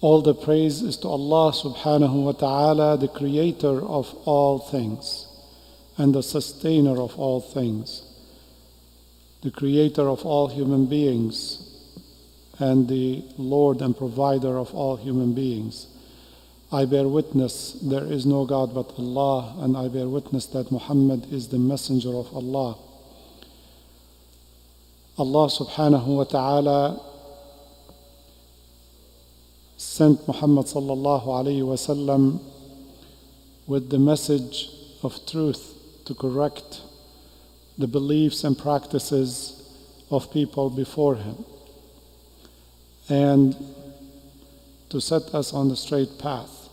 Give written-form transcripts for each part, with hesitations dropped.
All the praise is to Allah subhanahu wa ta'ala, the creator of all things and the sustainer of all things, the creator of all human beings and the Lord and provider of all human beings. I bear witness there is no God but Allah, and I bear witness that Muhammad is the messenger of Allah. Allah subhanahu wa ta'ala sent Muhammad sallallahu alayhi wa sallam with the message of truth to correct the beliefs and practices of people before him and to set us on the straight path.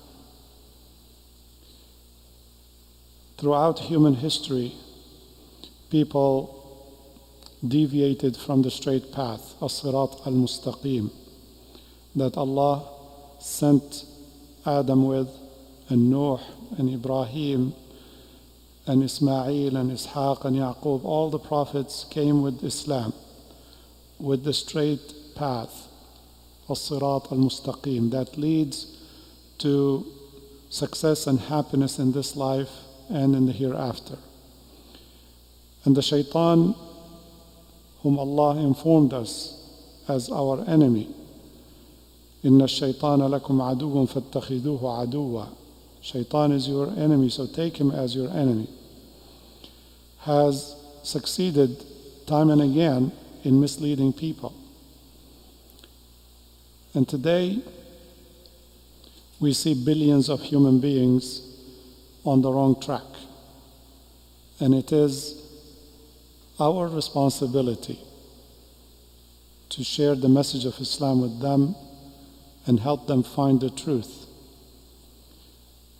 Throughout human history, people deviated from the straight path, as-sirat al-mustaqim, that Allah sent Adam with, and Nuh, and Ibrahim, and Ismail, and Ishaq, and Yaqub. All the prophets came with Islam, with the straight path, as-sirat al-mustaqim, that leads to success and happiness in this life and in the hereafter. And the shaitan, whom Allah informed us as our enemy, Inna ash-shaytana lakum aduwwun fattakhiduhu aduwwa. Shaitan is your enemy, so take him as your enemy, has succeeded time and again in misleading people. And today, we see billions of human beings on the wrong track. And it is our responsibility to share the message of Islam with them and help them find the truth.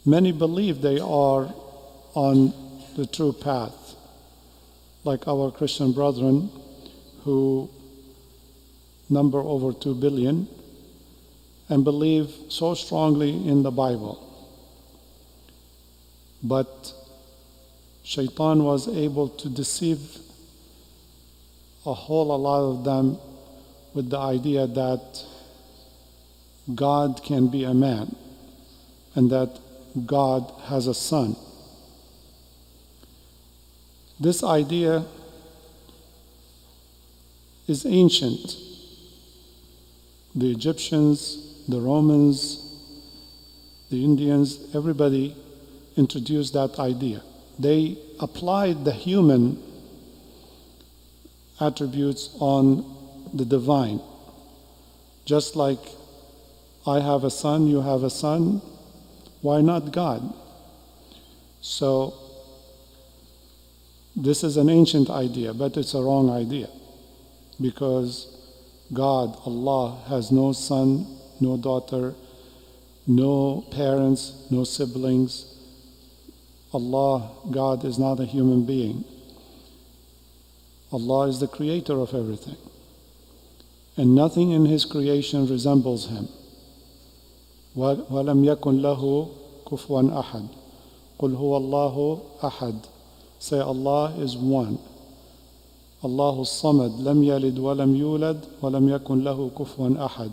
Many believe they are on the true path, like our Christian brethren who number over 2 billion and believe so strongly in the Bible. But Shaitan was able to deceive a whole lot of them with the idea that God can be a man and that God has a son. This idea is ancient. The Egyptians, the Romans, the Indians, everybody introduced that idea. They applied the human attributes on the divine. Just like I have a son, you have a son, why not God? So this is an ancient idea, but it's a wrong idea, because God, Allah, has no son, no daughter, no parents, no siblings. Allah, God, is not a human being. Allah is the creator of everything, and nothing in His creation resembles Him. وَلَمْ يَكُنْ لَهُ كُفُوًا أَحَدٌ قُلْ هُوَ اللَّهُ أَحَدٌ. Say, Allah is one. Allahu الصَّمَدْ لَمْ يَلِدْ وَلَمْ يُولَدْ وَلَمْ يَكُنْ لَهُ كُفُوًا أَحَدٌ.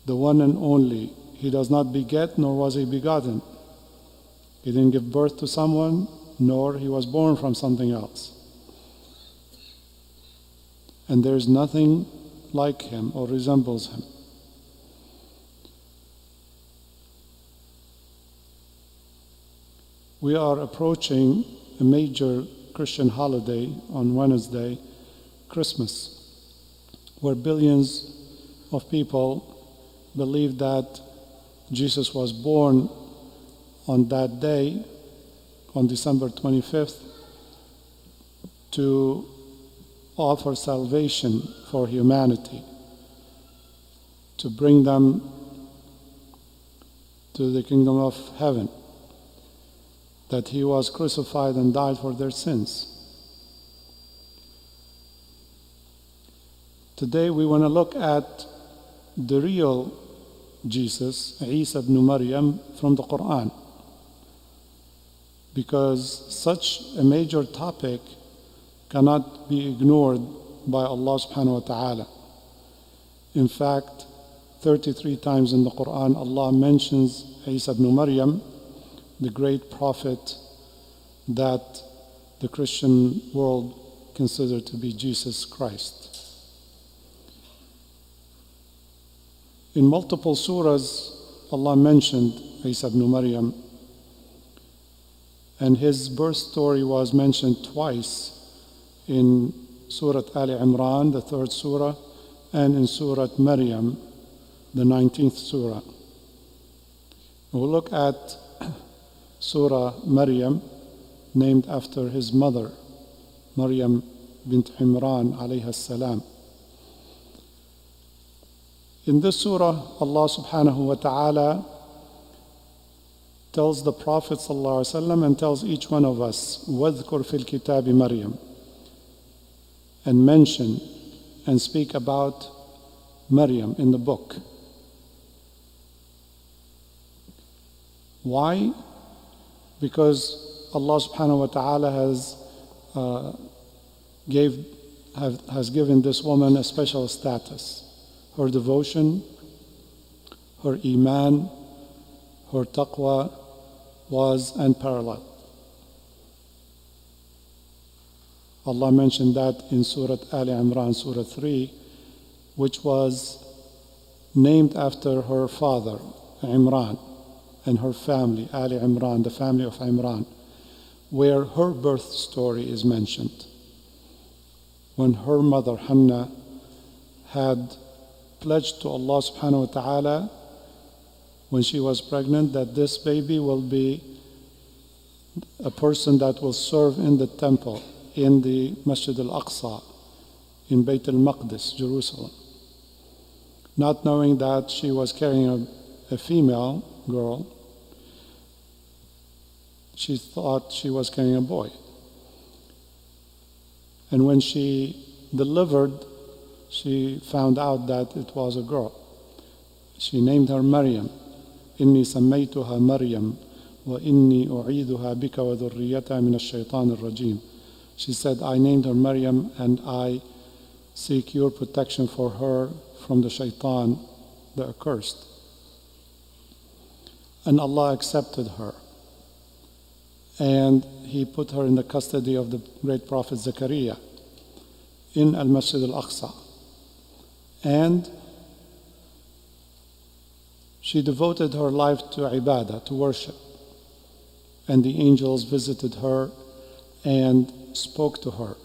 The one and only. He does not beget, nor was He begotten. He didn't give birth to someone, nor He was born from something else. And there is nothing like Him or resembles Him. We are approaching a major Christian holiday on Wednesday, Christmas, where billions of people believe that Jesus was born on that day, on December 25th, to offer salvation for humanity, to bring them to the kingdom of heaven, that He was crucified and died for their sins. Today we want to look at the real Jesus, Isa ibn Maryam, from the Quran, because such a major topic cannot be ignored by Allah subhanahu wa ta'ala. In fact, 33 times in the Quran, Allah mentions Isa ibn Maryam, the great prophet that the Christian world considered to be Jesus Christ. In multiple surahs, Allah mentioned Isa ibn Maryam, and his birth story was mentioned twice in Surah Al Imran, the 3rd surah, and in Surah Maryam, the 19th surah. We'll look at Surah Maryam, named after his mother, Maryam bint Imran alayha salam. In this surah, Allah subhanahu wa ta'ala tells the Prophet sallallahu alaihi wasallam and tells each one of us, وَاذْكُرْ فِي الْكِتَابِ Maryam, and mention and speak about Maryam in the book. Why? Because Allah subhanahu wa ta'ala has given this woman a special status. Her devotion, her iman, her taqwa was unparalleled. Allah mentioned that in Surah Al Imran, Surah 3, which was named after her father, Imran, and her family, Ali Imran, the family of Imran, where her birth story is mentioned. When her mother, Hannah, had pledged to Allah subhanahu wa ta'ala when she was pregnant that this baby will be a person that will serve in the temple, in the Masjid al-Aqsa, in Bayt al-Maqdis, Jerusalem. Not knowing that she was carrying a female girl, she thought she was carrying a boy. And when she delivered, she found out that it was a girl. She named her Maryam. إني سميتها مريم وإني أعيذها بك وذريتها من الشيطان الرجيم. She said, I named her Maryam and I seek your protection for her from the shaitan, the accursed. And Allah accepted her. And He put her in the custody of the great Prophet Zakaria in Al-Masjid al-Aqsa. And she devoted her life to ibadah, to worship. And the angels visited her and spoke to her.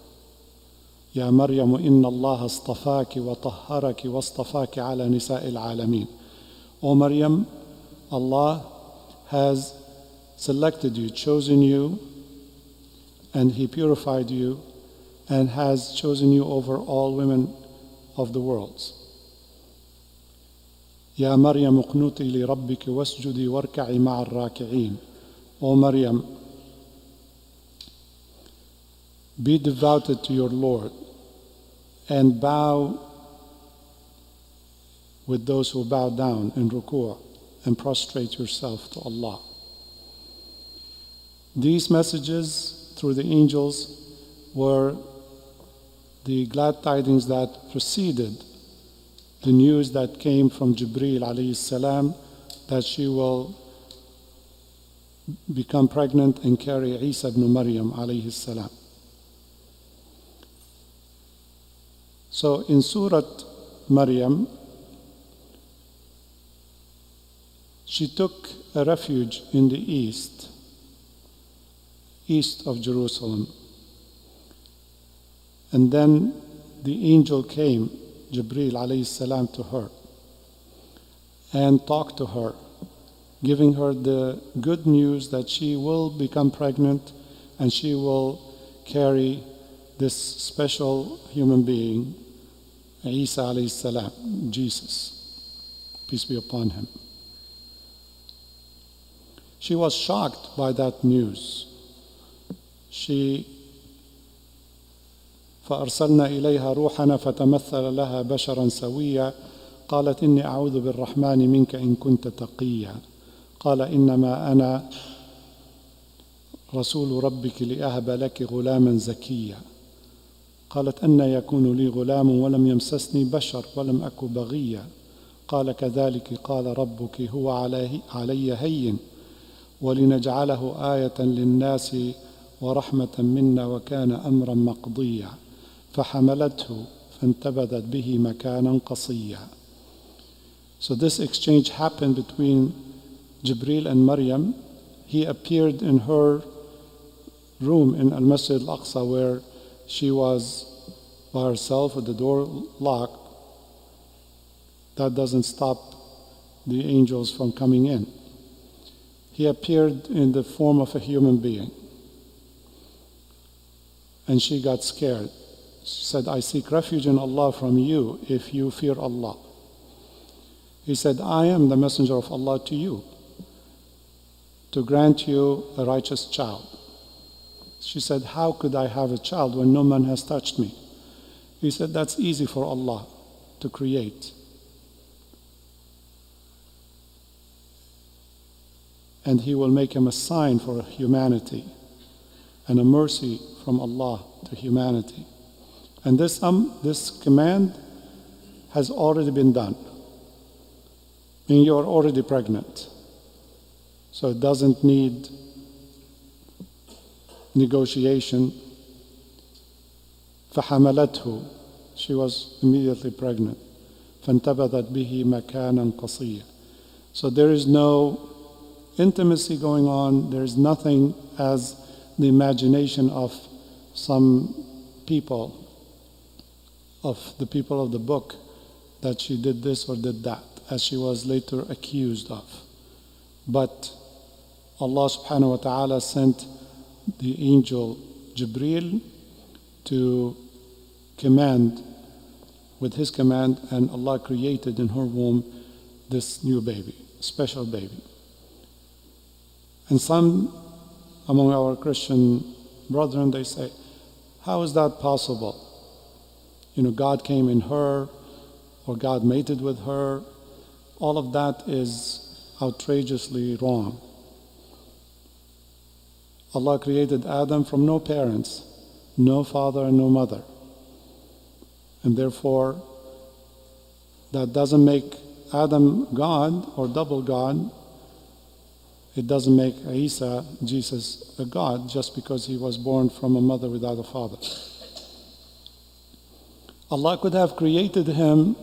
يا مريم إن الله اصطفاك وطهرك واصطفاك على نساء العالمين. O Maryam, Allah has selected you, chosen you, and He purified you and has chosen you over all women of the worlds. يا مريم اقنتي لربك واسجدي واركعي مع الراكعين. O Maryam, be devoted to your Lord and bow with those who bow down in ruku' and prostrate yourself to Allah. These messages through the angels were the glad tidings that preceded the news that came from Jibreel alayhi salam that she will become pregnant and carry Isa ibn Maryam alayhi salam. So in Surah Maryam, she took a refuge in the east of Jerusalem. And then the angel came, Jibreel alayhi salam, to her and talked to her, giving her the good news that she will become pregnant and she will carry this special human being, Isa alayhi salam, Jesus, peace be upon him. She was shocked by that news. فأرسلنا إليها روحنا فتمثل لها بشرا سويا قالت إني أعوذ بالرحمن منك إن كنت تقيا قال إنما أنا رسول ربك لأهب لك غلاما زكيا قالت أن يكون لي غلام ولم يمسسني بشر ولم أك بغيا قال كذلك قال ربك هو علي هين ولنجعله آية للناس ورحمة منا وكان أمرا مقضيا فحملته فانتبذت به مكانا قصيا. So this exchange happened between Jibril and Maryam. He appeared in her room in Al-Masjid Al-Aqsa where she was by herself with the door locked. That doesn't stop the angels from coming in. He appeared in the form of a human being. And she got scared. She said, I seek refuge in Allah from you if you fear Allah. He said, I am the messenger of Allah to you, to grant you a righteous child. She said, how could I have a child when no man has touched me? He said, that's easy for Allah to create. And He will make him a sign for humanity and a mercy from Allah to humanity. And this command has already been done. I mean, you are already pregnant. So it doesn't need negotiation. فحملته, she was immediately pregnant. فانتبذت به مكانا قصيا. So there is no intimacy going on. There is nothing as the imagination of some people, of the people of the book, that she did this or did that, as she was later accused of. But Allah subhanahu wa ta'ala sent the angel Jibril to command, with his command, and Allah created in her womb this new baby, special baby. And some among our Christian brethren, they say, how is that possible? God came in her, or God mated with her. All of that is outrageously wrong. Allah created Adam from no parents, no father and no mother. And therefore, that doesn't make Adam God or double God. It doesn't make Isa, Jesus, a God just because he was born from a mother without a father. Allah could have created him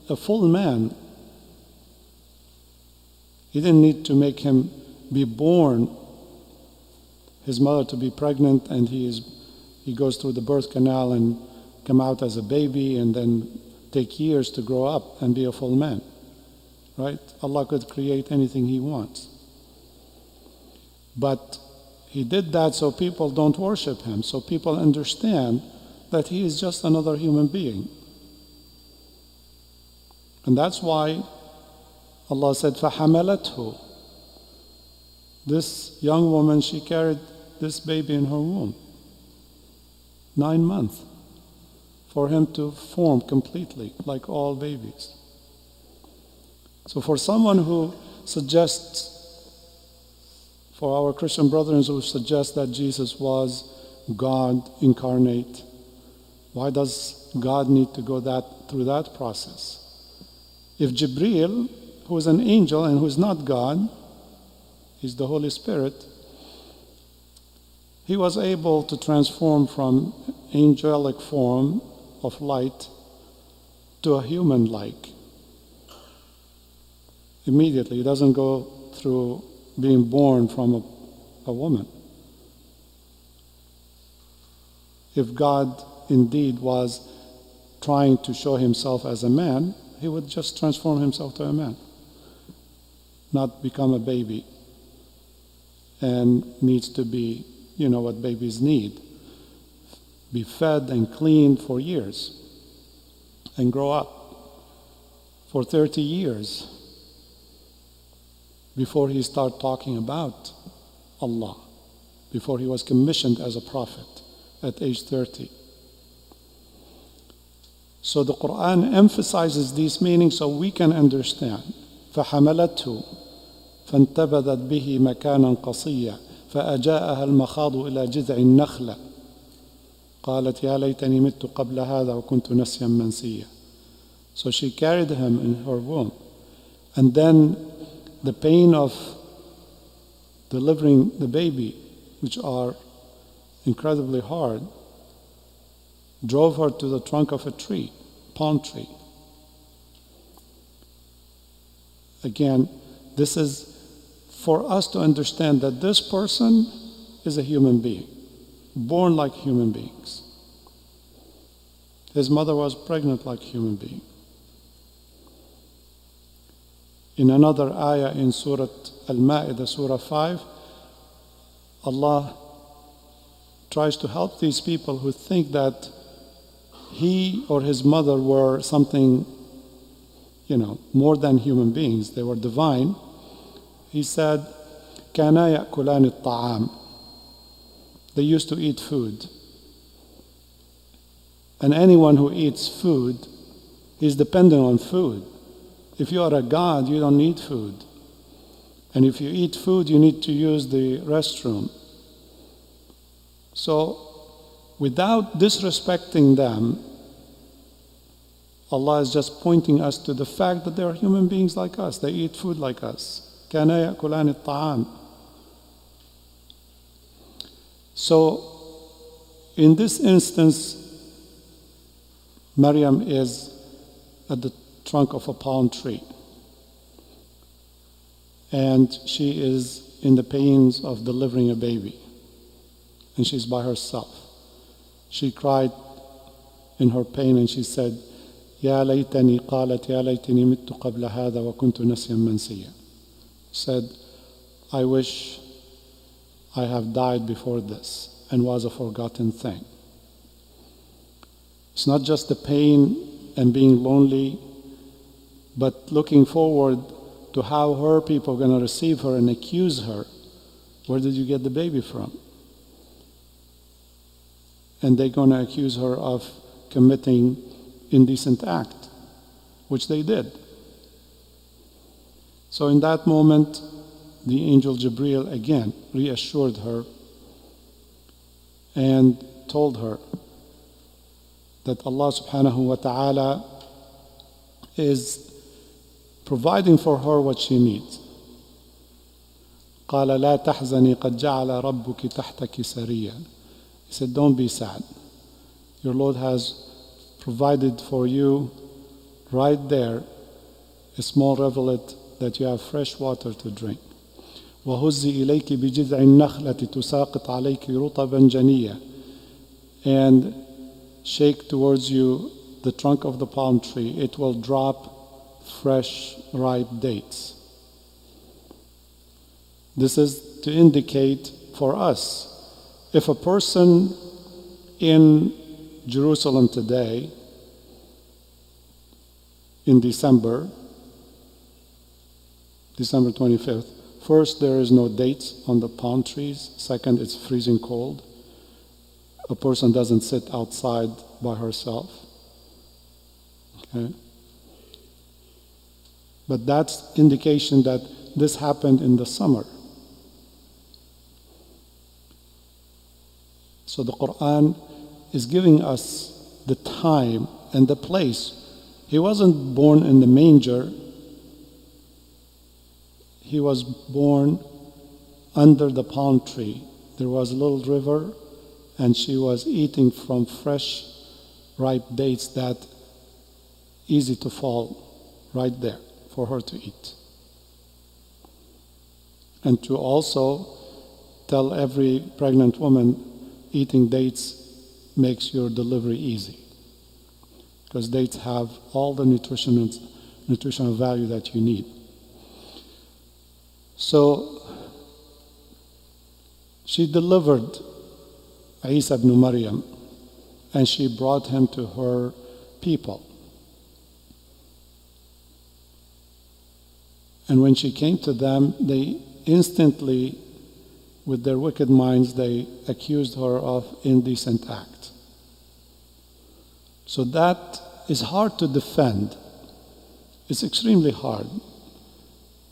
a full man. He didn't need to make him be born, his mother to be pregnant, and he goes through the birth canal and come out as a baby and then take years to grow up and be a full man. Right? Allah could create anything He wants. But He did that so people don't worship Him, so people understand that He is just another human being. And that's why Allah said, فَحَمَلَتْهُ. This young woman, she carried this baby in her womb. 9 months for him to form completely, like all babies. So for someone who suggests, for our Christian brethren who suggest that Jesus was God incarnate, why does God need to go through that process? If Jibril, who is an angel and who is not God, he's the Holy Spirit, he was able to transform from angelic form of light to a human-like. Immediately, he doesn't go through being born from a woman. If God indeed was trying to show himself as a man, he would just transform himself to a man, not become a baby and needs to be, what babies need, be fed and cleaned for years and grow up for 30 years before he started talking about Allah, before he was commissioned as a prophet at age 30. So the Quran emphasizes these meanings so we can understand. فَحَمَلَتْهُ فَانْتَبَذَتْ بِهِ مَكَانًا قَصِيًّا فَأَجَاءَهَا الْمَخَاضُ إِلَى جِذْعِ النَّخْلَةِ قالت يا ليتني مت قبل هذا وكنت نسيا منسيا. So she carried him in her womb. And then the pain of delivering the baby, which are incredibly hard, drove her to the trunk of a tree, palm tree. Again, this is for us to understand that this person is a human being, born like human beings. His mother was pregnant like a human being. In another ayah in Surah Al-Ma'idah, Surah 5, Allah tries to help these people who think that he or his mother were something, more than human beings. They were divine. He said, كَانَا يَأْكُلَانِ الطَّعَامِ. They used to eat food. And anyone who eats food is dependent on food. If you are a god, you don't need food. And if you eat food, you need to use the restroom. So, without disrespecting them, Allah is just pointing us to the fact that they are human beings like us. They eat food like us. كَانَا يَأْكُلَانِ الطَّعَامِ. So, in this instance, Maryam is at the trunk of a palm tree. And she is in the pains of delivering a baby. And she's by herself. She cried in her pain and she said, يا ليتني قالت يا ليتني مت قبل هذا وكنت نسيا منسيا. Said, I wish I have died before this and was a forgotten thing. It's not just the pain and being lonely, but looking forward to how her people are going to receive her and accuse her. Where did you get the baby from? And they're going to accuse her of committing indecent act, which they did. So in that moment, the angel Jibreel again reassured her and told her that Allah subhanahu wa ta'ala is providing for her what she needs. قال لا تحزني قد جعل ربك تحتك سريا. He said, don't be sad. Your Lord has provided for you right there a small rivulet that you have fresh water to drink. وهزي إليك بجذع النخلة تساقط عليك رطبا جنيا. And shake towards you the trunk of the palm tree. It will drop fresh, ripe dates. This is to indicate for us, if a person in Jerusalem today, in December 25th, first, there is no dates on the palm trees. Second, it's freezing cold. A person doesn't sit outside by herself. Okay? But that's indication that this happened in the summer. So the Quran is giving us the time and the place. He wasn't born in the manger. He was born under the palm tree. There was a little river, and she was eating from fresh, ripe dates that easy to fall right there for her to eat. And to also tell every pregnant woman, eating dates makes your delivery easy, because dates have all the nutritional value that you need. So she delivered Isa ibn Maryam, and she brought him to her people. And when she came to them, they instantly, with their wicked minds, they accused her of indecent act. So that is hard to defend. It's extremely hard,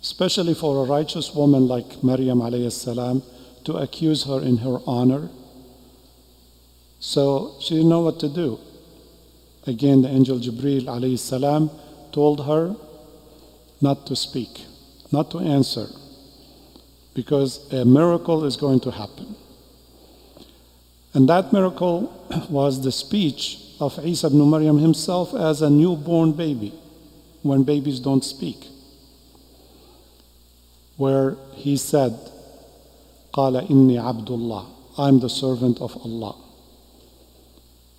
especially for a righteous woman like 'Maryam alayhi salam, to accuse her in her honor. So she didn't know what to do. Again, the angel Jibreel alayhi salam told her not to speak, not to answer, because a miracle is going to happen. And that miracle was the speech of Isa ibn Maryam himself as a newborn baby, when babies don't speak, where he said, قال إني عبد الله, I'm the servant of Allah.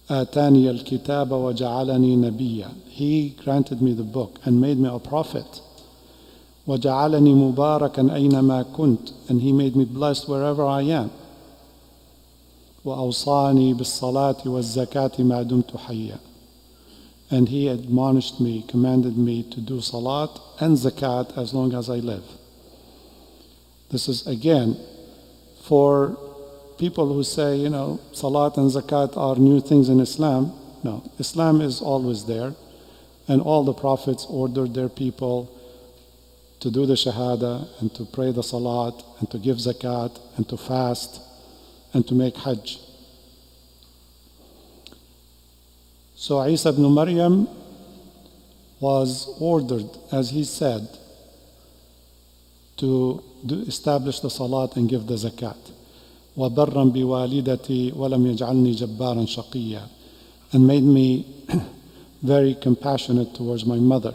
آتاني الكتاب وجعلني نبيا, He granted me the book and made me a prophet. وجعلني مباركا أينما كنت, and He made me blessed wherever I am. وأوصاني بالصلاة والزكاة ما دمت حيا, and He admonished me, commanded me to do salat and zakat as long as I live. This is again for people who say, salat and zakat are new things in Islam. No, Islam is always there, and all the prophets ordered their people to do the shahada and to pray the salat and to give zakat and to fast and to make hajj. So Isa ibn Maryam was ordered, as he said, to establish the salat and give the zakat. وَبَرًّا بِوَالِدَتِي وَلَمْ يَجْعَلْنِي جَبَّارًا شَقِيًّا, and made me very compassionate towards my mother.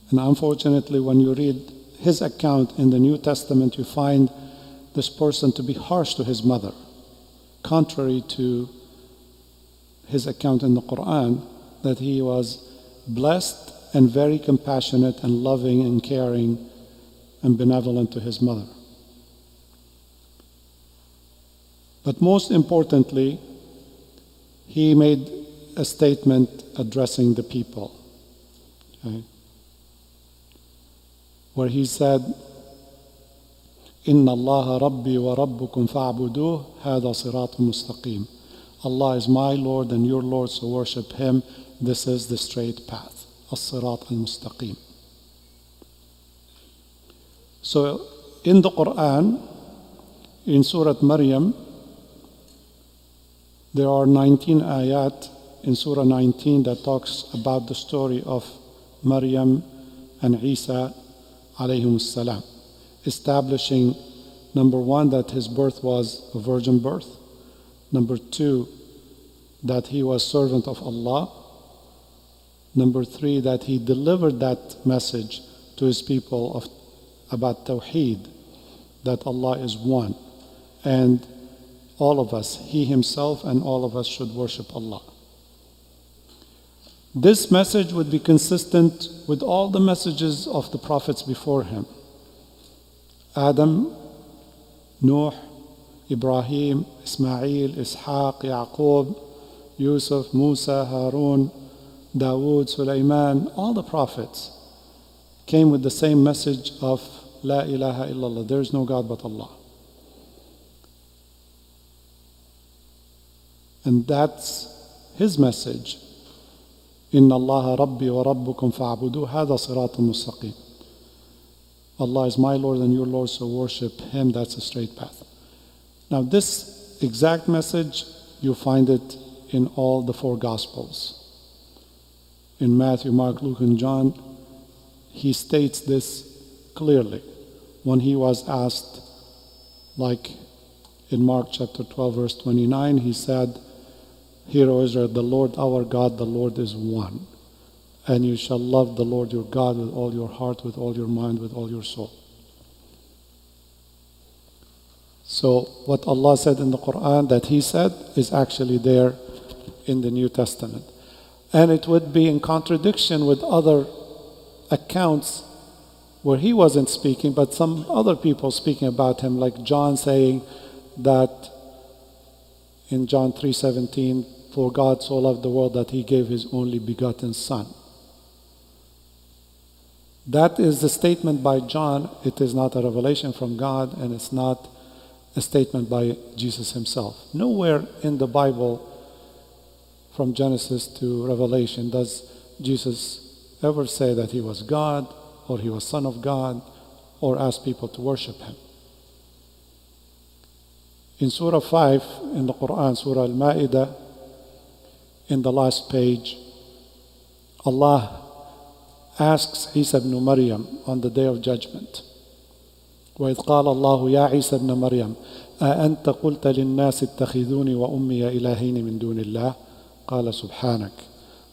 And unfortunately, when you read his account in the New Testament, you find this person to be harsh to his mother, contrary to his account in the Quran, that he was blessed and very compassionate and loving and caring and benevolent to his mother. But most importantly, he made a statement addressing the people, okay, where he said, إِنَّ اللَّهَ رَبِّي وَرَبُّكُمْ فَاعْبُدُوهُ هَذَا صِرَاطٌ مُسْتَقِيمٌ. Allah is my Lord and your Lord, so worship Him. This is the straight path, الصراط المستقيم. So in the Quran, in Surah Maryam, there are 19 ayat in Surah 19 that talks about the story of Maryam and Isa alayhim salam, establishing, number one, that his birth was a virgin birth. Number two, that he was servant of Allah. Number three, that he delivered that message to his people about Tawheed, that Allah is one. And all of us, he himself and all of us, should worship Allah. This message would be consistent with all the messages of the prophets before him. Adam, Nuh, Ibrahim, Ismail, Ishaq, Yaqub, Yusuf, Musa, Harun, Dawood, Sulaiman, all the prophets came with the same message of La ilaha illallah, there is no God but Allah. And that's his message. إِنَّ اللَّهَ رَبِّي وَرَبُّكُمْ فَاعْبُدُوهُ هَذَا صِرَاطٌ مُسْتَقِيمٌ. Allah is my Lord and your Lord, so worship Him. That's a straight path. Now this exact message, you find it in all the four Gospels. In Matthew, Mark, Luke, and John, he states this clearly. When he was asked, like in Mark chapter 12, verse 29, he said, Hear, O Israel, the Lord our God, the Lord is one. And you shall love the Lord your God with all your heart, with all your mind, with all your soul. So what Allah said in the Quran that He said is actually there in the New Testament. And it would be in contradiction with other accounts where He wasn't speaking, but some other people speaking about Him, like John saying that in John 3:17, for God so loved the world that He gave His only begotten Son. That is the statement by John. It is not a revelation from God, and it's not a statement by Jesus Himself. Nowhere in the Bible, from Genesis to Revelation, does Jesus ever say that He was God, or He was Son of God, or ask people to worship Him. In Surah 5 in the Quran, Surah Al-Ma'idah, in the last page, Allah asks Isa ibn Maryam on the day of judgment, وَإِذْ قَالَ اللَّهُ يَا عِيسَى ابْنَ مَرْيَمَ أَأَنْتَ قُلْتَ لِلنَّاسِ اتَّخِذُونِي وَأُمِّيَ إِلَٰهَيْنِ مِن دُونِ اللَّهِ قَالَ سُبْحَانَكَ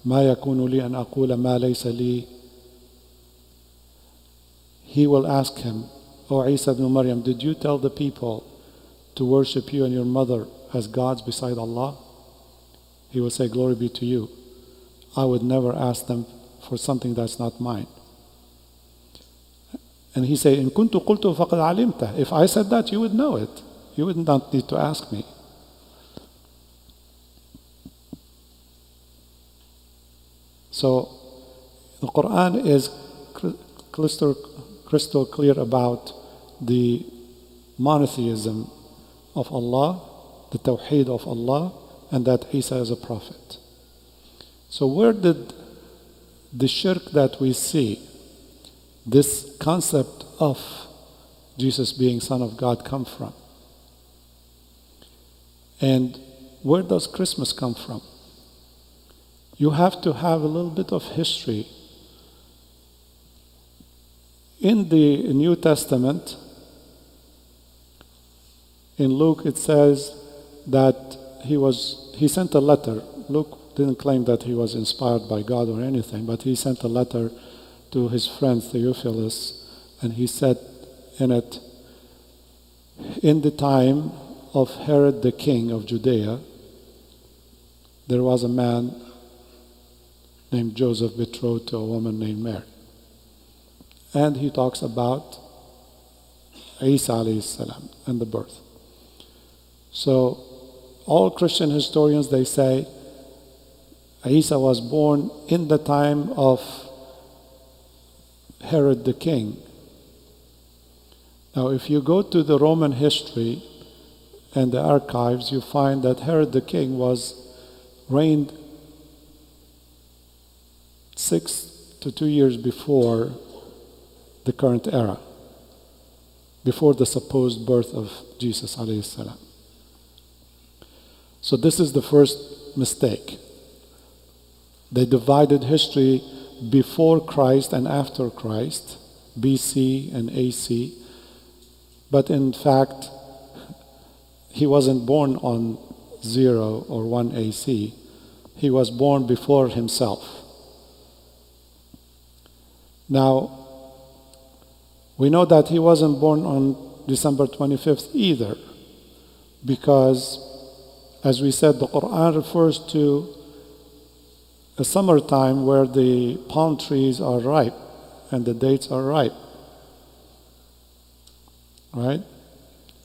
مَا يَكُونُ لِي أَنْ أَقُولَ مَا لَيْسَ لِي. He will ask him, O Isa ibn Maryam, did you tell the people to worship you and your mother as gods beside Allah? He will say, glory be to you. I would never ask them for something that's not mine. And he say, إن كنت قلت فقد علمته. If I said that, you would know it. You would not need to ask me. So the Quran is crystal clear about the monotheism of Allah, the tawheed of Allah, and that Isa is a prophet. So where did the shirk that we see, this concept of Jesus being Son of God, come from? And where does Christmas come from? You have to have a little bit of history. In the New Testament, in Luke it says that he sent a letter. Luke didn't claim that he was inspired by God or anything, but he sent a letter to his friend Theophilus, and he said in it, in the time of Herod the king of Judea, there was a man named Joseph betrothed to a woman named Mary. And he talks about Isa alayhi salam and the birth. So all Christian historians, they say Isa was born in the time of Herod the king. Now if you go to the Roman history and the archives, you find that Herod the king reigned 6 to 2 years before the current era, before the supposed birth of Jesus alayhi salam. So this is the first mistake. They divided history before Christ and after Christ, BC and AC, but in fact, he wasn't born on 0 or 1 AC. He was born before himself. Now, we know that he wasn't born on December 25th either, because, as we said, the Quran refers to a summertime where the palm trees are ripe and the dates are ripe. Right?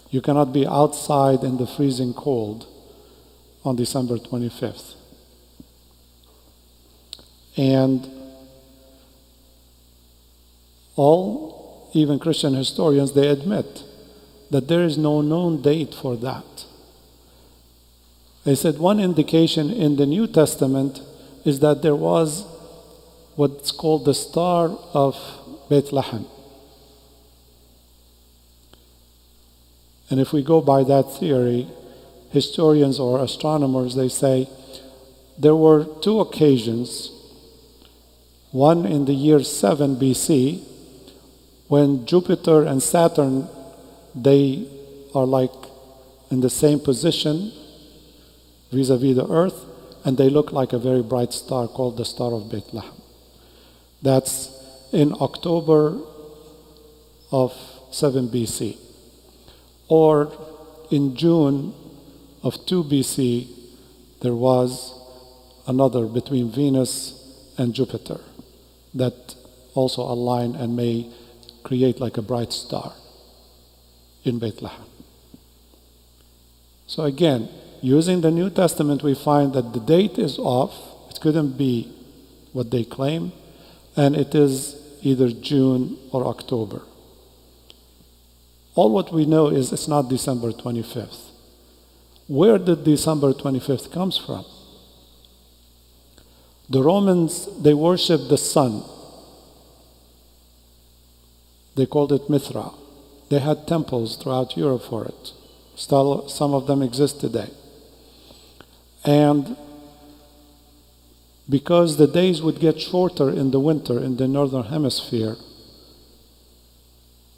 You cannot be outside in the freezing cold on December 25th. And even Christian historians, they admit that there is no known date for that. They said one indication in the New Testament is that there was what's called the Star of Bethlehem. And if we go by that theory, historians or astronomers, they say there were 2 occasions, one in the year 7 BC, when Jupiter and Saturn, they are like in the same position vis-a-vis the Earth, and they look like a very bright star called the Star of Bethlehem. That's in October of 7 BC. Or in June of 2 BC, there was another between Venus and Jupiter that also align and may create like a bright star in Bethlehem. So again, using the New Testament, we find that the date is off. It couldn't be what they claim, and it is either June or October. All what we know is it's not December 25th. Where did December 25th comes from? The Romans, they worshiped the sun. They called it Mithra. They had temples throughout Europe for it. Still, some of them exist today. And because the days would get shorter in the winter in the northern hemisphere,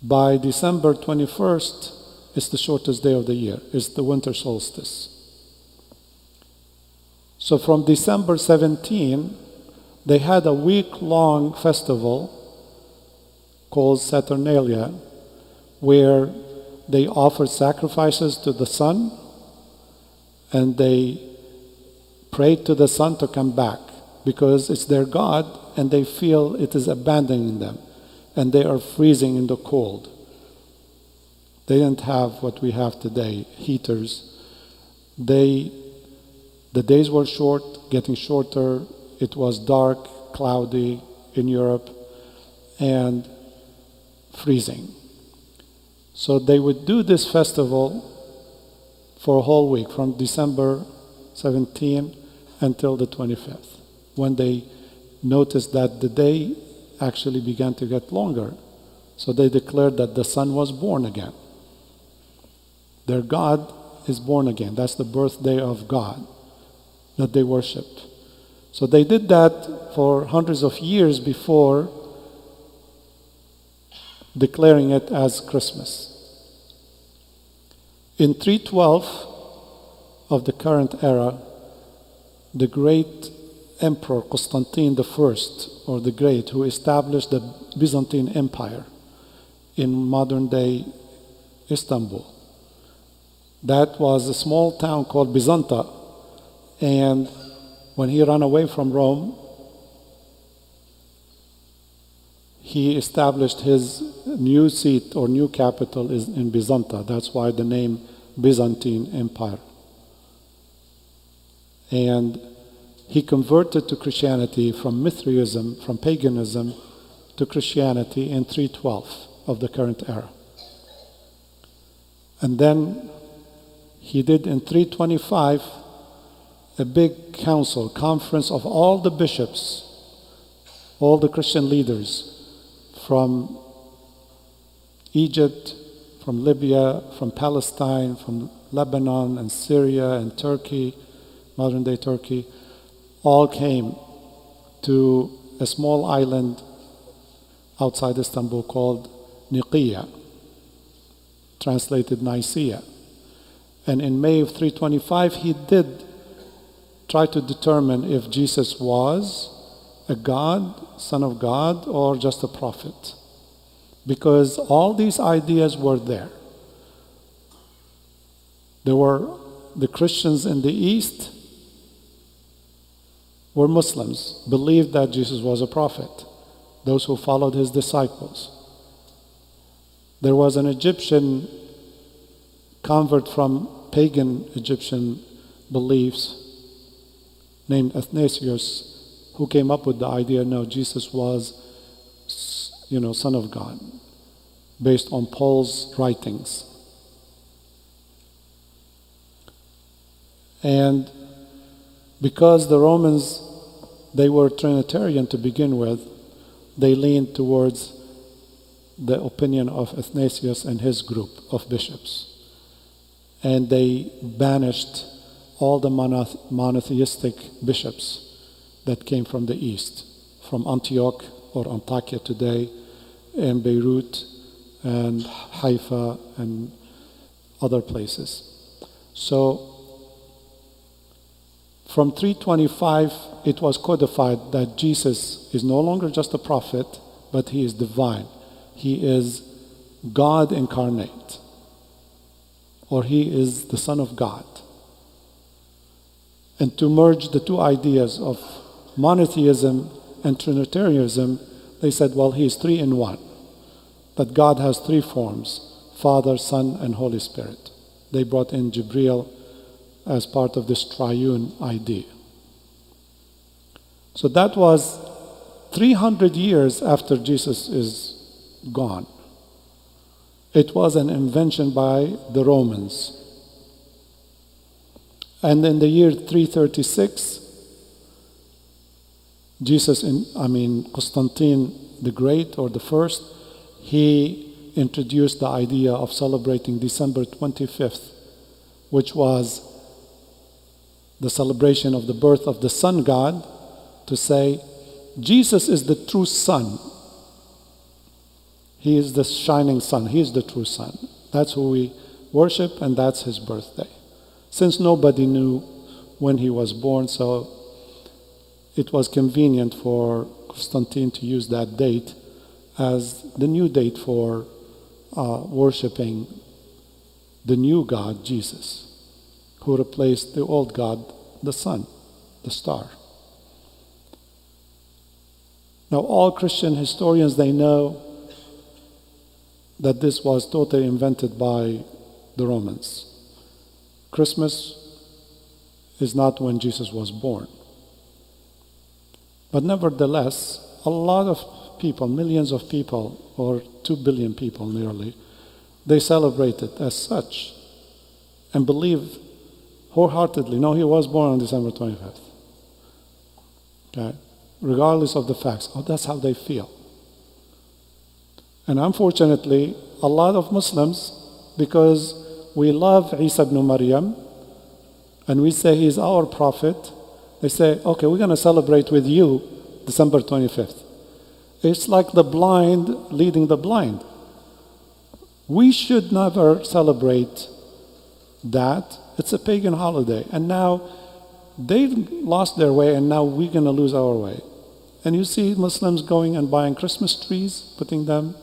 by December 21st, it's the shortest day of the year. It's the winter solstice. So from December 17, they had a week-long festival called Saturnalia, where they offered sacrifices to the sun, and they prayed to the sun to come back, because it's their God, and they feel it is abandoning them, and they are freezing in the cold. They didn't have what we have today, heaters. The days were short, getting shorter. It was dark, cloudy in Europe, and freezing. So they would do this festival for a whole week, from December 17 until the 25th, when they noticed that the day actually began to get longer. So they declared that the sun was born again. Their God is born again. That's the birthday of God that they worshipped. So they did that for hundreds of years before declaring it as Christmas. In 312 of the current era, the great Emperor Constantine I, or the Great, who established the Byzantine Empire in modern-day Istanbul. That was a small town called Byzanta, and when he ran away from Rome, he established his new seat or new capital is in Byzanta. That's why the name Byzantine Empire. And he converted to Christianity from Mithraism, from paganism, to Christianity in 312 of the current era. And then he did in 325 a big conference of all the bishops, all the Christian leaders from Egypt, from Libya, from Palestine, from Lebanon and Syria and Turkey, modern-day Turkey, all came to a small island outside Istanbul called Nicaea, translated Nicaea. And in May of 325, he did try to determine if Jesus was a God, Son of God, or just a prophet. Because all these ideas were there. There were the Christians in the East were Muslims, believed that Jesus was a prophet, those who followed his disciples. There was an Egyptian convert from pagan Egyptian beliefs named Athanasius, who came up with the idea, no, Jesus was, Son of God, based on Paul's writings. And because the Romans, they were Trinitarian to begin with, they leaned towards the opinion of Athanasius and his group of bishops. And they banished all the monotheistic bishops that came from the East, from Antioch or Antakya today, and Beirut and Haifa and other places. So from 325, it was codified that Jesus is no longer just a prophet, but he is divine. He is God incarnate, or he is the Son of God. And to merge the two ideas of monotheism and Trinitarianism, they said, well, he is three in one. That God has three forms, Father, Son, and Holy Spirit. They brought in Jibreel as part of this triune idea. So that was 300 years after Jesus is gone. It was an invention by the Romans. And in the year 336, Constantine the Great, or the First, he introduced the idea of celebrating December 25th which was the celebration of the birth of the sun god, to say, Jesus is the true sun. He is the shining sun. He is the true sun. That's who we worship, and that's his birthday. Since nobody knew when he was born, so it was convenient for Constantine to use that date as the new date for worshiping the new God, Jesus, who replaced the old God, the sun, the star. Now, all Christian historians, they know that this was totally invented by the Romans. Christmas is not when Jesus was born. But nevertheless, a lot of people, millions of people, or 2 billion people nearly, they celebrate it as such and believe wholeheartedly, no, he was born on December 25th. Okay? Regardless of the facts. Oh, that's how they feel. And unfortunately, a lot of Muslims, because we love Isa ibn Maryam, and we say he's our prophet, they say, okay, we're going to celebrate with you December 25th. It's like the blind leading the blind. We should never celebrate that. It's a pagan holiday. And now they've lost their way, and now we're going to lose our way. And you see Muslims going and buying Christmas trees, putting them,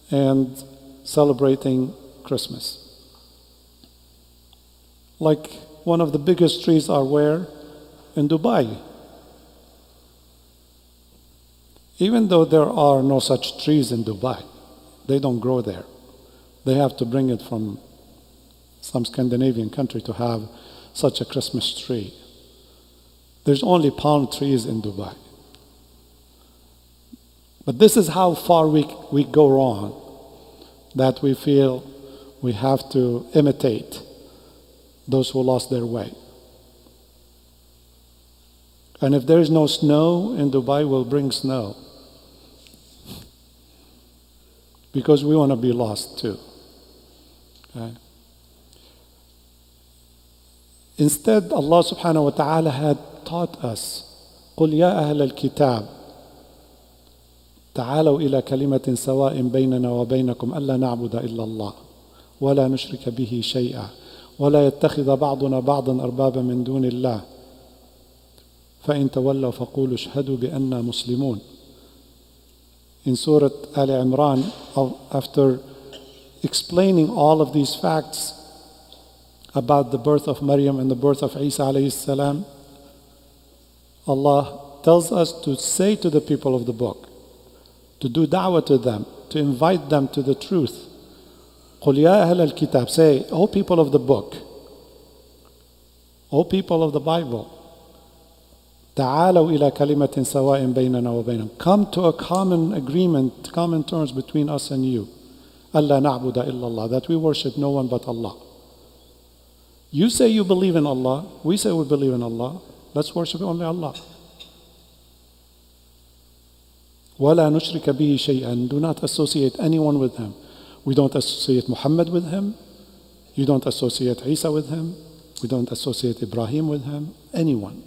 and celebrating Christmas. Like one of the biggest trees are where? In Dubai. Even though there are no such trees in Dubai, they don't grow there. They have to bring it from some Scandinavian country to have such a Christmas tree. There's only palm trees in Dubai. But this is how far we go wrong, that we feel we have to imitate those who lost their way. And if there is no snow in Dubai, we'll bring snow. Because we want to be lost too. Okay? Instead, Allah subhanahu wa ta'ala had taught us, قُلْ يَا أَهْلَ الْكِتَابِ تعالوا إلى كلمة سواء بيننا وبينكم ألا نعبد إلا الله ولا نشرك به شيئا ولا يتخذ بعضنا بعضا أربابا من دون الله فإن تولوا فقولوا اشهدوا بأننا مسلمون. In Surah Al Imran, after explaining all of these facts about the birth of Maryam and the birth of Isa alayhi salam, Allah tells us to say to the people of the book, to do da'wah to them, to invite them to the truth. قُلْ يَا أَهْلَ الْكِتَابِ, say, O people of the book, O people of the Bible, تعالوا إلى كلمة سواء بيننا وبينكم, come to a common agreement, common terms between us and you. أَلَّا نَعْبُدَ إِلَّا اللَّهِ, that we worship no one but Allah. You say you believe in Allah, we say we believe in Allah, let's worship only Allah. وَلَا نُشْرِكَ بِهِ شَيْئًا, do not associate anyone with him. We don't associate Muhammad with him. You don't associate Isa with him. We don't associate Ibrahim with him. Anyone.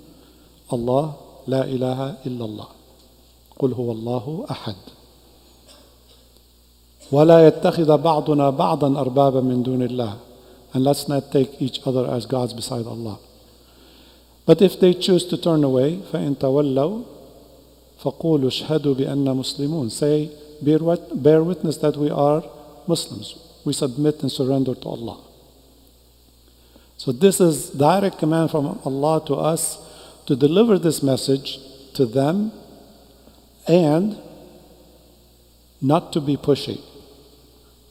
Allah, la ilaha illallah. قُلْ هُوَ اللَّهُ أَحَدٌ. وَلَا يَتَّخِذَ بَعْضُنَا بَعْضًا أَرْبَابًا مِّن دُونِ اللَّهِ. And let's not take each other as gods beside Allah. But if they choose to turn away, فَإِن تَوَلَّوْا فَقُولُوا اشْهَدُوا بِأَنَّا مُسْلِمُونَ, say, bear witness that we are Muslims. We submit and surrender to Allah. So this is direct command from Allah to us to deliver this message to them and not to be pushy.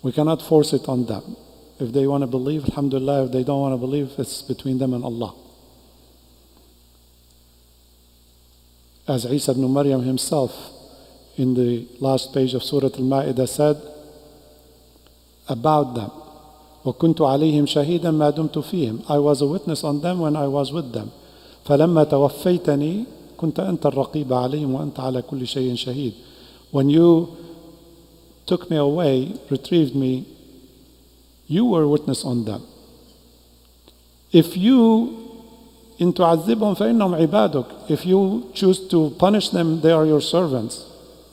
We cannot force it on them. If they want to believe, alhamdulillah. If they don't want to believe, it's between them and Allah. As Isa ibn Maryam himself in the last page of Surah Al-Ma'idah said about them, وَكُنْتُ عَلَيْهِمْ شَهِيدًا مَا دُمْتُ فِيهِمْ, I was a witness on them when I was with them. فَلَمَّا تَوَفَّيْتَنِي كُنْتَ أَنْتَ الرَّقِيبَ عَلَيْهِمْ وَأَنْتَ عَلَى كُلِّ شَيْءٍ شَهِيدٌ. When you took me away, retrieved me, you were a witness on them. If you إن تعذبهم فإنهم عبادك, if you choose to punish them, they are your servants.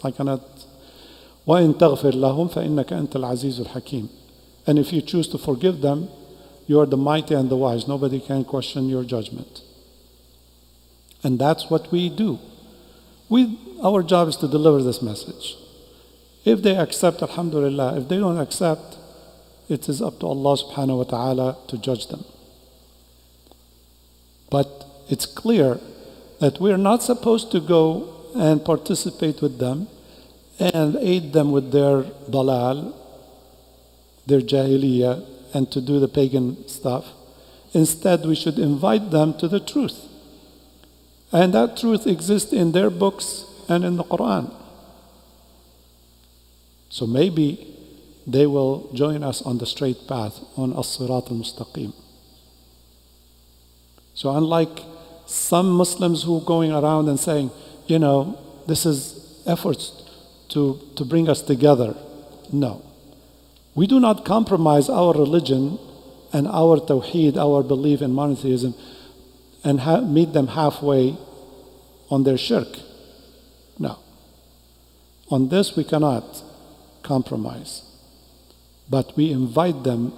I cannot. وإن تغفر لهم فإنك أنت العزيز الحكيم. And if you choose to forgive them, you are the mighty and the wise. Nobody can question your judgment. And that's what we do. Our job is to deliver this message. If they accept, alhamdulillah. If they don't accept, it is up to Allah subhanahu wa ta'ala to judge them. But it's clear that we are not supposed to go and participate with them and aid them with their dalal, their jahiliyyah, and to do the pagan stuff. Instead, we should invite them to the truth. And that truth exists in their books and in the Quran. So maybe they will join us on the straight path, on as-sirat al-mustaqim. So unlike some Muslims who are going around and saying, this is efforts to bring us together. No. We do not compromise our religion and our tawheed, our belief in monotheism, and meet them halfway on their shirk. No. On this we cannot compromise. But we invite them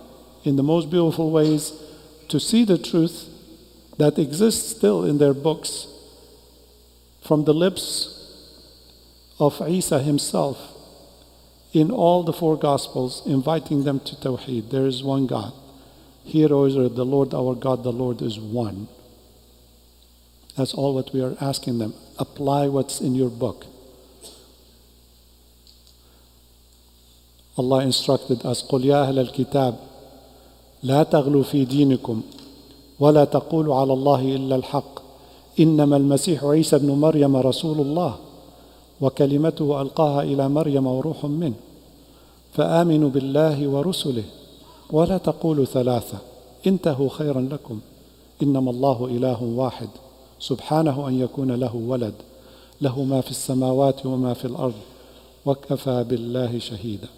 in the most beautiful ways to see the truth that exists still in their books from the lips of Isa himself in all the 4 Gospels, inviting them to Tawheed. There is one God. Hear, O Israel, the Lord our God, the Lord is one. That's all what we are asking them. Apply what's in your book. Allah instructed us, قُلْ يَا أَهْلَ الْكِتَابِ لَا تَغْلُوا فِي دِينِكُمْ ولا تقولوا على الله إلا الحق إنما المسيح عيسى ابن مريم رسول الله وكلمته ألقاها إلى مريم وروح منه فآمنوا بالله ورسله ولا تقولوا 3 انتهوا خيرا لكم إنما الله إله واحد سبحانه أن يكون له ولد له ما في السماوات وما في الأرض وكفى بالله شهيدا.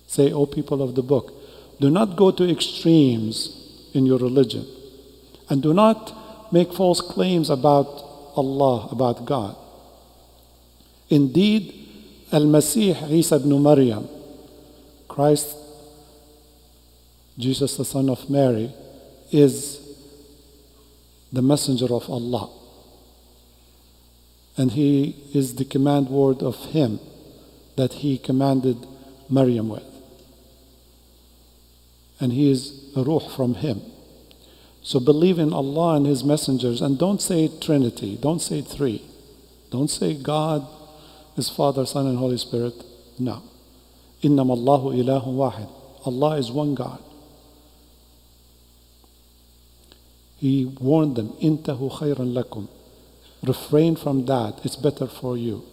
Say, O people of the book, do not go to extremes in your religion. And do not make false claims about Allah, about God. Indeed, Al-Masih Isa ibn Maryam, Christ, Jesus the son of Mary, is the messenger of Allah. And he is the command word of him that he commanded Maryam with. And he is a ruh from him. So believe in Allah and his messengers, and don't say Trinity, don't say 3. Don't say God is Father, Son, and Holy Spirit. No. إِنَّمَا اللَّهُ إِلَهٌ وَاحِدٌ. Allah is one God. He warned them, إِنْتَهُ خَيْرًا لَكُمْ. Refrain from that, it's better for you.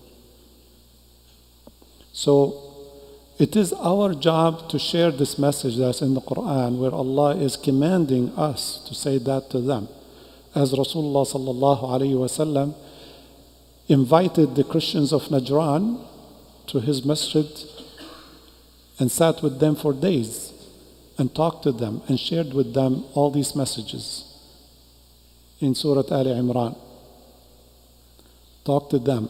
So it is our job to share this message that's in the Quran, where Allah is commanding us to say that to them. As Rasulullah sallallahu alayhi wasallam invited the Christians of Najran to his masjid and sat with them for days and talked to them and shared with them all these messages in Surah Ali Imran. Talked to them,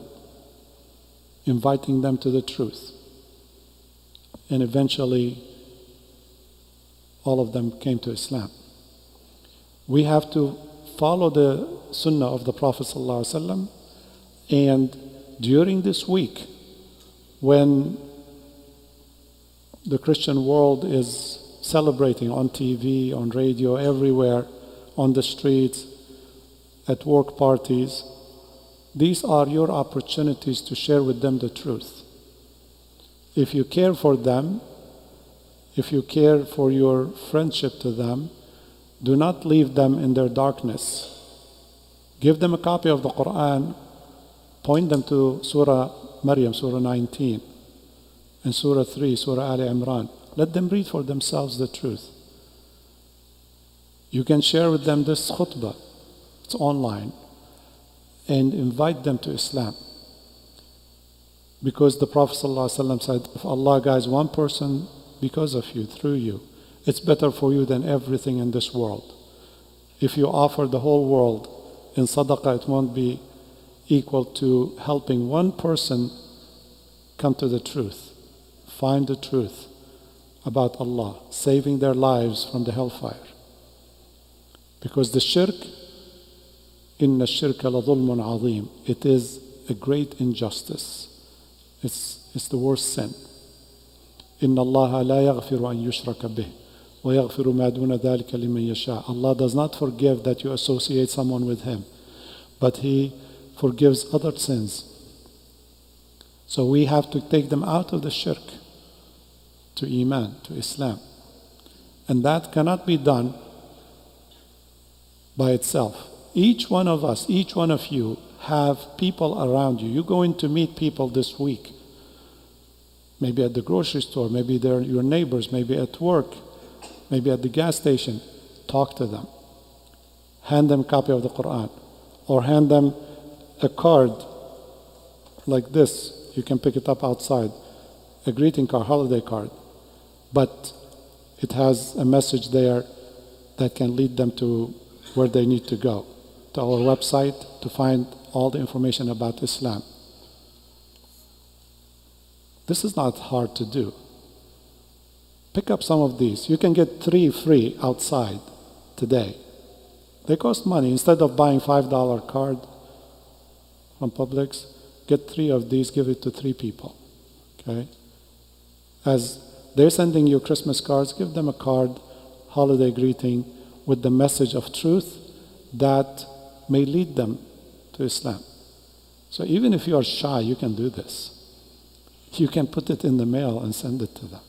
inviting them to the truth. And eventually, all of them came to Islam. We have to follow the sunnah of the Prophet ﷺ. And during this week, when the Christian world is celebrating on TV, on radio, everywhere, on the streets, at work parties, these are your opportunities to share with them the truth. If you care for them, if you care for your friendship to them, do not leave them in their darkness. Give them a copy of the Quran, point them to Surah Maryam, Surah 19, and Surah 3, Surah Ali Imran. Let them read for themselves the truth. You can share with them this khutbah, it's online, and invite them to Islam. Because the Prophet ﷺ said, if Allah guides one person because of you, through you, it's better for you than everything in this world. If you offer the whole world in sadaqah, it won't be equal to helping one person come to the truth, find the truth about Allah, saving their lives from the hellfire. Because the shirk, inna shirka la dhulmun azim, it is a great injustice. It's the worst sin. Inna Allah la yaghfiru an yushraka bih wa yaghfiru ma duna dhalika liman yasha. Allah does not forgive that you associate someone with Him, but He forgives other sins. So we have to take them out of the shirk to Iman, to Islam. And that cannot be done by itself. Each one of us, each one of you have people around you. You're going to meet people this week. Maybe at the grocery store, maybe they're your neighbors, maybe at work, maybe at the gas station. Talk to them. Hand them a copy of the Quran. Or hand them a card like this. You can pick it up outside. A greeting card, holiday card. But it has a message there that can lead them to where they need to go. To our website to find all the information about Islam. This is not hard to do. Pick up some of these. You can get 3 free outside today. They cost money. Instead of buying $5 card from Publix, get 3 of these, give it to 3 people. Okay? As they're sending you Christmas cards, give them a card, holiday greeting, with the message of truth that may lead them to Islam. So even if you are shy, you can do this. You can put it in the mail and send it to them.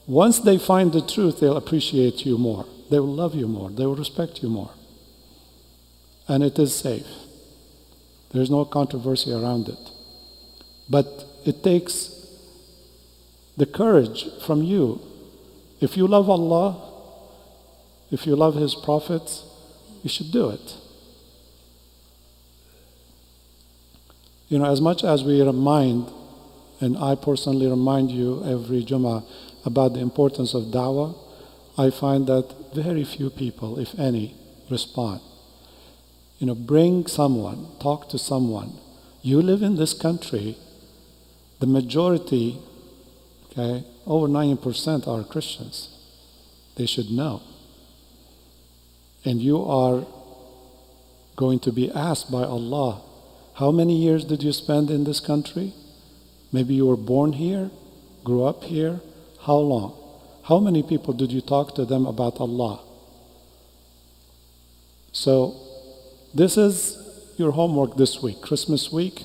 Once they find the truth, they'll appreciate you more. They will love you more. They will respect you more. And it is safe. There's no controversy around it. But it takes the courage from you. If you love Allah, if you love His prophets, you should do it. You know, as much as we remind, and I personally remind you every Jummah about the importance of da'wah, I find that very few people, if any, respond. You know, bring someone, talk to someone. You live in this country, the majority, okay, over 90% are Christians. They should know. And you are going to be asked by Allah, how many years did you spend in this country? Maybe you were born here, grew up here. How long? How many people did you talk to them about Allah? So this is your homework this week. Christmas week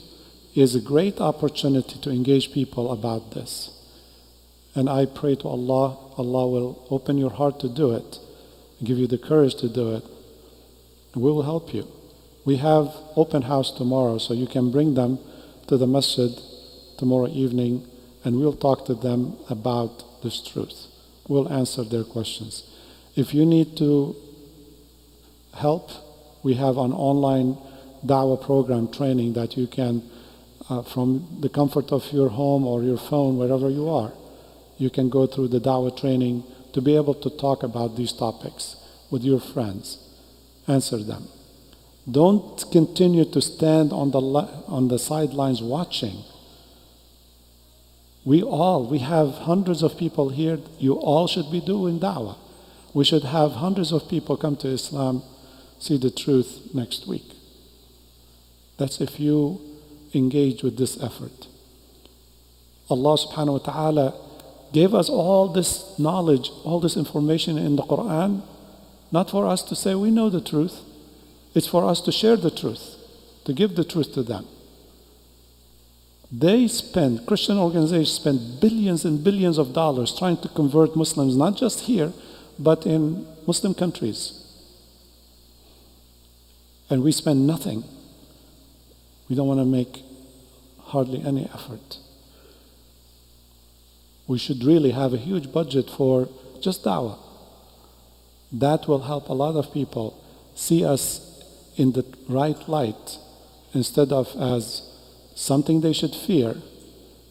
is a great opportunity to engage people about this. And I pray to Allah, Allah will open your heart to do it, give you the courage to do it. We will help you. We have open house tomorrow, so you can bring them to the masjid tomorrow evening, and we'll talk to them about this truth. We'll answer their questions. If you need to help, we have an online da'wah program training that you can, from the comfort of your home or your phone, wherever you are, you can go through the da'wah training to be able to talk about these topics with your friends. Answer them. Don't continue to stand on the sidelines watching. We have hundreds of people here. You all should be doing da'wah. We should have hundreds of people come to Islam, see the truth next week. That's if you engage with this effort. Allah subhanahu wa ta'ala gave us all this knowledge, all this information in the Quran, not for us to say we know the truth. It's for us to share the truth, to give the truth to them. Christian organizations spend billions and billions of dollars trying to convert Muslims, not just here, but in Muslim countries. And we spend nothing. We don't want to make hardly any effort. We should really have a huge budget for just da'wah. That will help a lot of people see us in the right light instead of as something they should fear.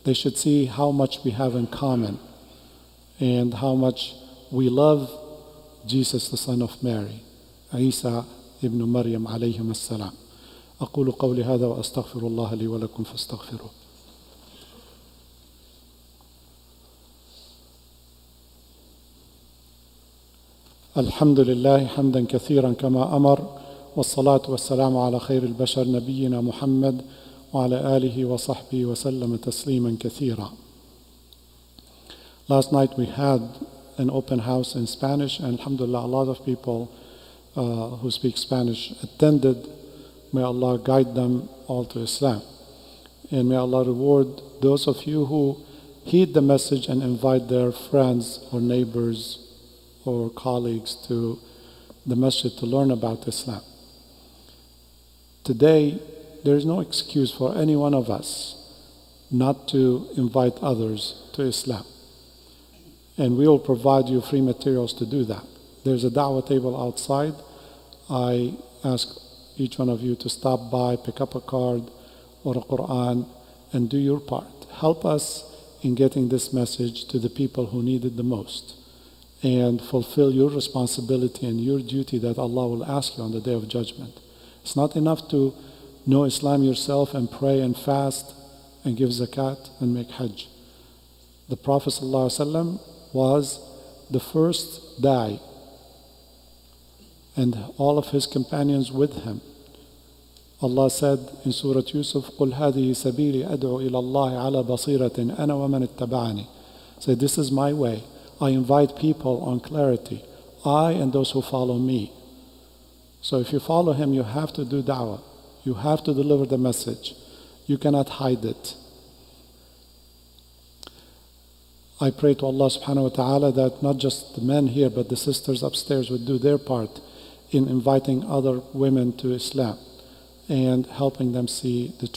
They should see how much we have in common and how much we love Jesus the son of Mary, Isa ibn Maryam alayhim as-salam. أقول قولي هذا وأستغفر الله لي ولكم فاستغفروه. الحمد لله حمدا كثيرا كما أمر، والصلاة والسلام على خير البشر نبينا محمد وعلى آله وصحبه وسلم تسليما كثيرا. Last night we had an open house in Spanish, and alhamdulillah, a lot of people who speak Spanish attended. May Allah guide them all to Islam. And may Allah reward those of you who heed the message and invite their friends or neighbors or colleagues to the masjid to learn about Islam. Today, there is no excuse for any one of us not to invite others to Islam. And we will provide you free materials to do that. There's a da'wah table outside. I ask each one of you to stop by, pick up a card or a Quran, and do your part. Help us in getting this message to the people who need it the most. And fulfill your responsibility and your duty that Allah will ask you on the Day of Judgment. It's not enough to know Islam yourself and pray and fast and give zakat and make hajj. The Prophet ﷺ was the first da'i, and all of his companions with him. Allah said in Surah Yusuf, قُلْ هَذِهِ سَبِيلِي أَدْعُو إِلَى اللَّهِ عَلَى بَصِيرَةٍ أَنَا وَمَنِ اتَّبَعَنِي. Say, this is my way. I invite people on clarity, I and those who follow me. So if you follow him, you have to do da'wah. You have to deliver the message. You cannot hide it. I pray to Allah subhanahu wa ta'ala that not just the men here, but the sisters upstairs would do their part in inviting other women to Islam and helping them see the truth.